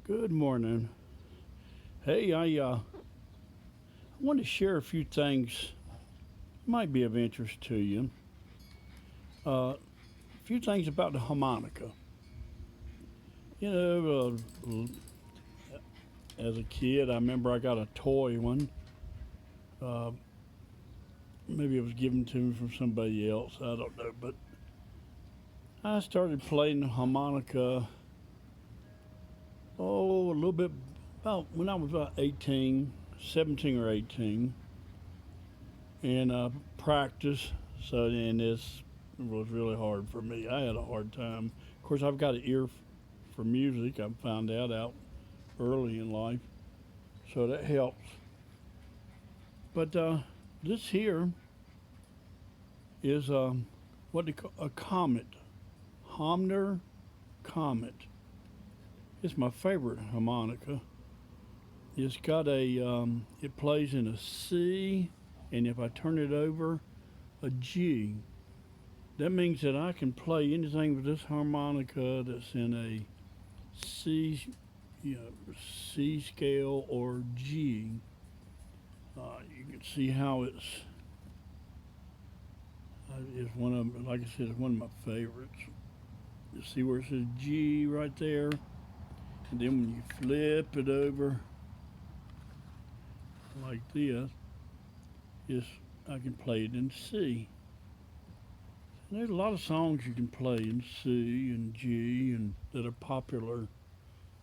Good morning. Hey, I want to share a few things might be of interest to you. A few things about the harmonica. You know, as a kid, I remember I got a toy one. Uh, Maybe it was given to me from somebody else. I don't know, but I started playing the harmonica. A little bit about when I was about 18, 17 or 18, and practice. So, and this was really hard for me. I had a hard time. Of course, I've got an ear for music. I found that out early in life, so that helps. But this here is what they call a comet, Homner Comet. It's my favorite harmonica. It's got it plays in a C, and if I turn it over, a G. That means that I can play anything with this harmonica that's in a C, C scale or G. You can see how it's one of, like I said, it's one of my favorites. You see where it says G right there, and then when you flip it over like this, is I can play it in C. And there's a lot of songs you can play in C and G and that are popular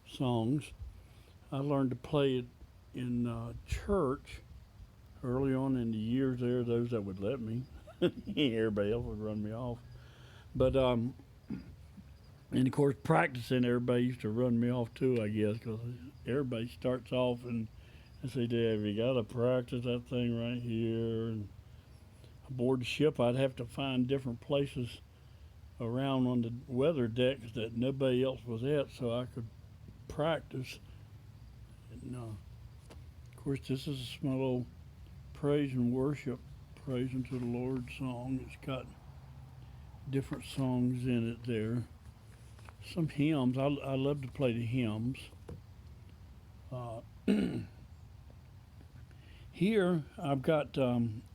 songs. I learned to play it in church early on in the years there, those that would let me. Everybody else would run me off. But, and of course, practicing, everybody used to run me off too, I guess, because everybody starts off and they say, Dave, you got to practice that thing right here. And aboard the ship, I'd have to find different places around on the weather decks that nobody else was at so I could practice. And, of course, this is a small little praise and worship, praising to the Lord song. It's got different songs in it there. Some hymns. I love to play the hymns. Uh, Here I've got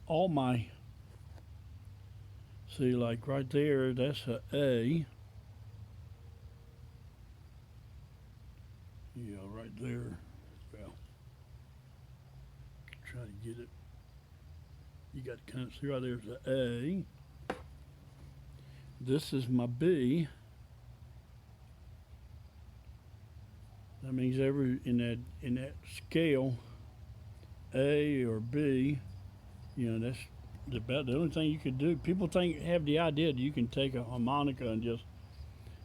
all my, see, like right there, that's a A. Yeah, right there. Well, try to get it. You got to kind of see right there's the A. This is my B. That means every in that scale, A or B, that's about the only thing you could do. People have the idea that you can take a harmonica and just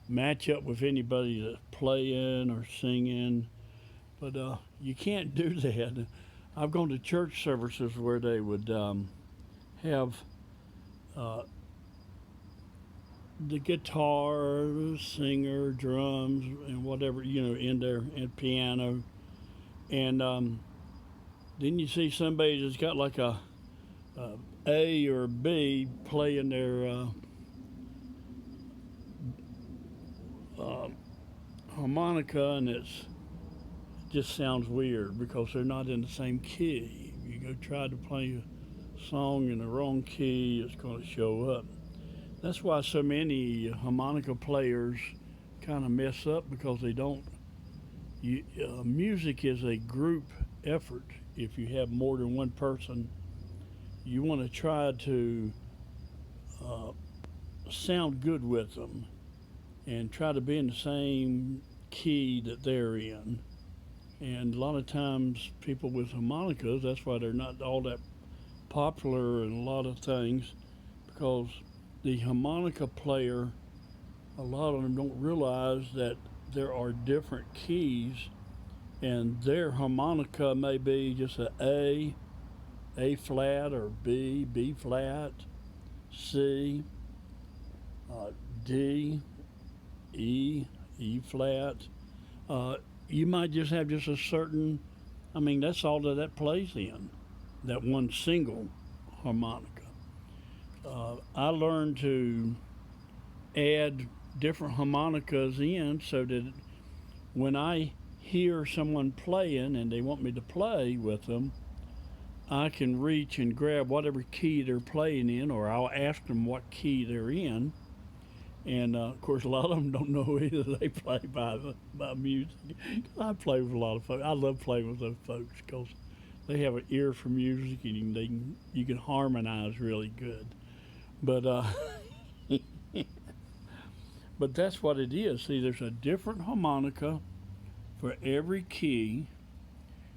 match up with anybody that's playing or singing, but you can't do that. I've gone to church services where they would have uh, the guitar, singer, drums, and whatever in there, and piano, and then you see somebody that's got like a or a B playing their uh, harmonica, and it just sounds weird because they're not in the same key. If you go try to play a song in the wrong key, it's going to show up. That's why so many harmonica players kind of mess up because they don't. Music is a group effort. If you have more than one person, you want to try to uh, sound good with them and try to be in the same key that they're in. And a lot of times, people with harmonicas, that's why they're not all that popular in a lot of things, because the harmonica player, a lot of them don't realize that there are different keys, and their harmonica may be just A flat, or B flat, C, D, E flat. You might just have just a certain, that's all that plays in, that one single harmonica. I learned to add different harmonicas in so that when I hear someone playing and they want me to play with them, I can reach and grab whatever key they're playing in, or I'll ask them what key they're in. And of course, a lot of them don't know either. They play by music. I play with a lot of folks. I love playing with those folks because they have an ear for music, and you can harmonize really good. But but that's what it is. See, there's a different harmonica for every key.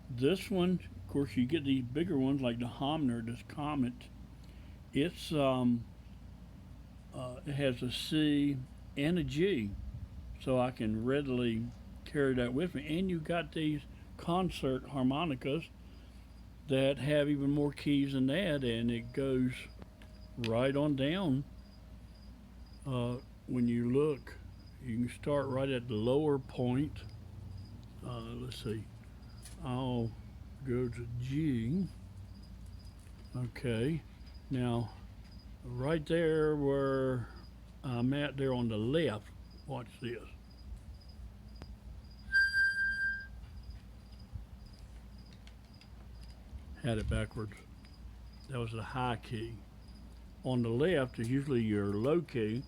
This one, of course, you get these bigger ones like the Homner, this Comet. It's it has a C and a G, so I can readily carry that with me. And you got these concert harmonicas that have even more keys than that, and it goes right on down. When you look, you can start right at the lower point. Let's see, I'll go to G. Okay, now right there where I'm at there on the left, watch this. Had it backwards. That was the high key. On the left is usually your low key.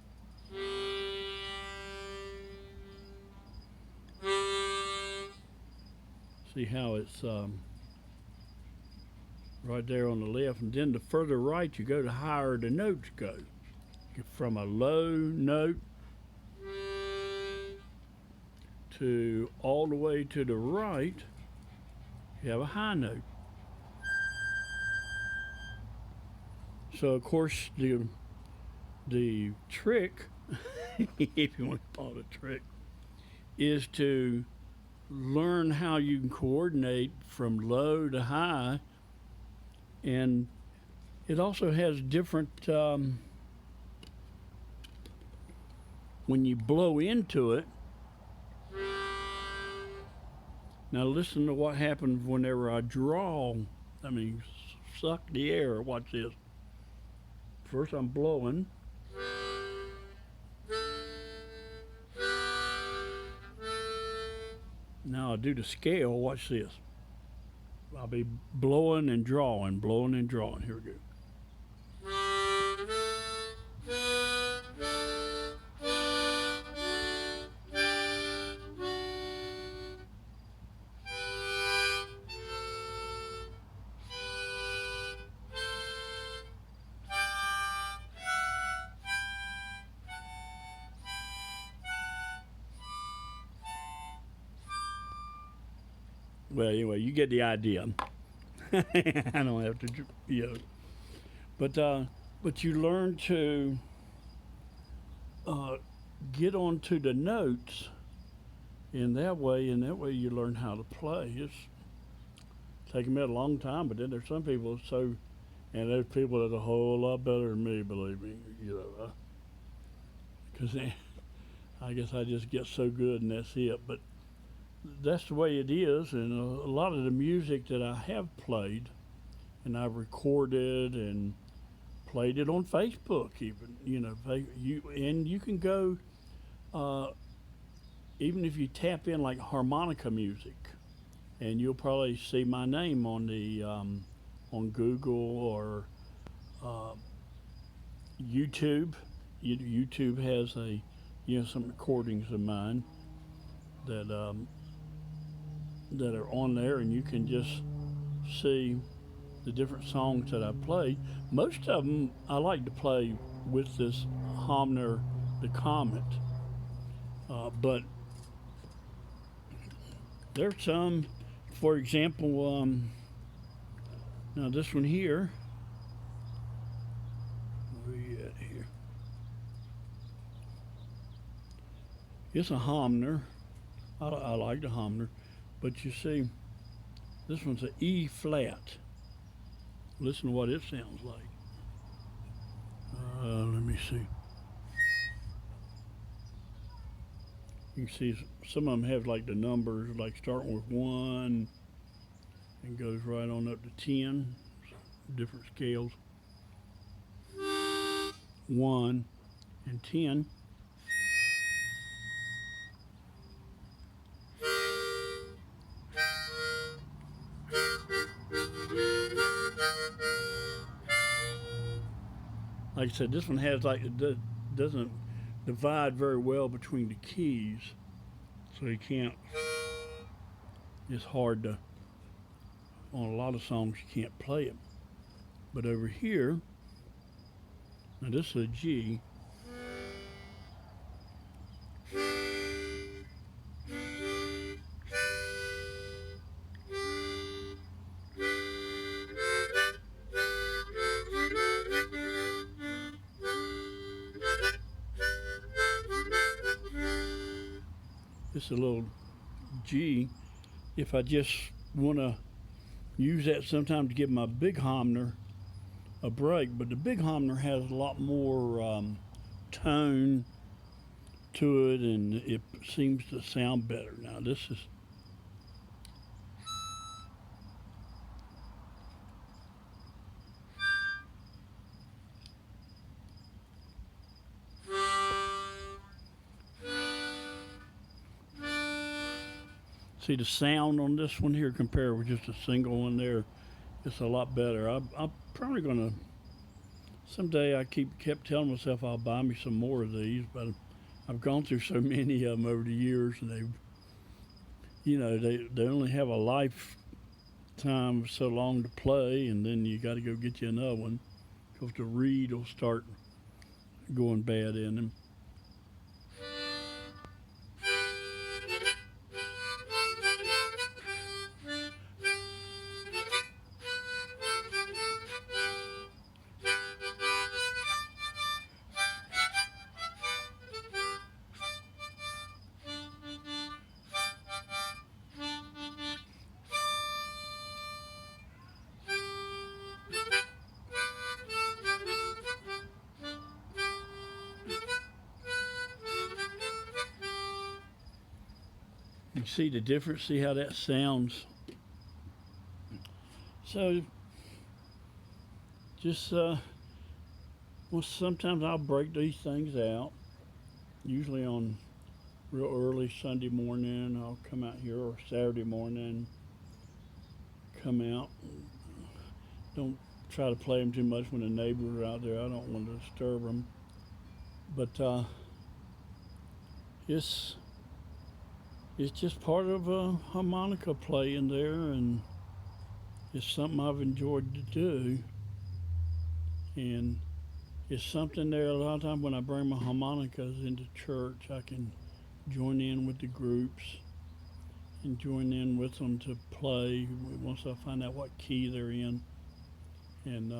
See how it's right there on the left, and then the further right you go, the higher the notes go. From a low note to all the way to the right, you have a high note. So of course the trick, if you want to call it a trick, is to learn how you can coordinate from low to high, and it also has different. When you blow into it, now listen to what happens whenever I draw. I mean, suck the air. Watch this. First, I'm blowing. Now I do the scale. Watch this. I'll be blowing and drawing, blowing and drawing. Here we go. Well, anyway, you get the idea. I don't have to, but you learn to uh, get onto the notes in that way, and that way you learn how to play. It's taken me a long time, but then there's some people and there's people that are a whole lot better than me, believe me, because I guess I just get so good and that's it. But that's the way it is, and a lot of the music that I have played, and I've recorded and played it on Facebook, even you can go, even if you tap in like harmonica music, and you'll probably see my name on the on Google or YouTube. YouTube has some recordings of mine that that are on there, and you can just see the different songs that I've played. Most of them I like to play with this Homner, the Comet, but there's some, for example, now this one here, where are you at here? It's a Homner. I like the Homner. But you see, this one's an E flat. Listen to what it sounds like. Let me see. You can see some of them have like the numbers, like starting with 1 and goes right on up to 10, different scales. 1 and 10. like I said, this one has like doesn't divide very well between the keys, so you can't. It's hard to on a lot of songs you can't play it. But over here, now this is a G. This is a little G. If I just want to use that sometimes to give my big Homner a break, but the big Homner has a lot more tone to it, and it seems to sound better. Now this is see the sound on this one here compared with just a single one there. It's a lot better. I'm probably gonna someday. I kept telling myself I'll buy me some more of these, but I've gone through so many of them over the years, and they only have a lifetime so long to play, and then you got to go get you another one because the reed will start going bad in them. You see the difference? See how that sounds? So, just well, sometimes I'll break these things out. Usually on real early Sunday morning, I'll come out here, or Saturday morning, come out. Don't try to play them too much when the neighbors are out there. I don't want to disturb them. But it's it's just part of a harmonica playing there, and it's something I've enjoyed to do. And it's something there a lot of times when I bring my harmonicas into church, I can join in with the groups and join in with them to play once I find out what key they're in, and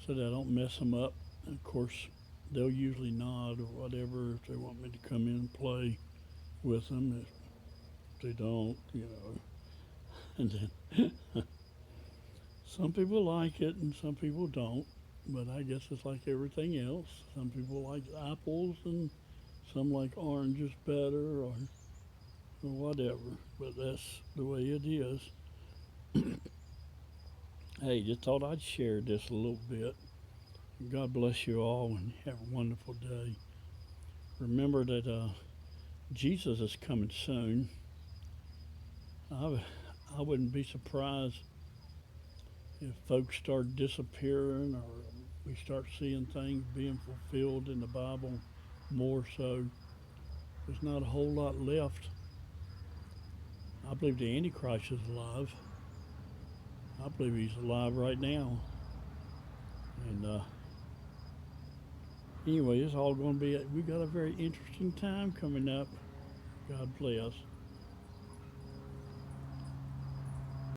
so that I don't mess them up. And of course, they'll usually nod or whatever if they want me to come in and play with them. If they don't, and then some people like it and some people don't. But I guess it's like everything else. Some people like apples and some like oranges better, or whatever. But that's the way it is. Hey, just thought I'd share this a little bit. God bless you all and have a wonderful day. Remember that Jesus is coming soon. I wouldn't be surprised if folks start disappearing, or we start seeing things being fulfilled in the Bible more so. There's not a whole lot left. I believe the Antichrist is alive. I believe he's alive right now. And anyway, it's all going to be, we got a very interesting time coming up. God bless.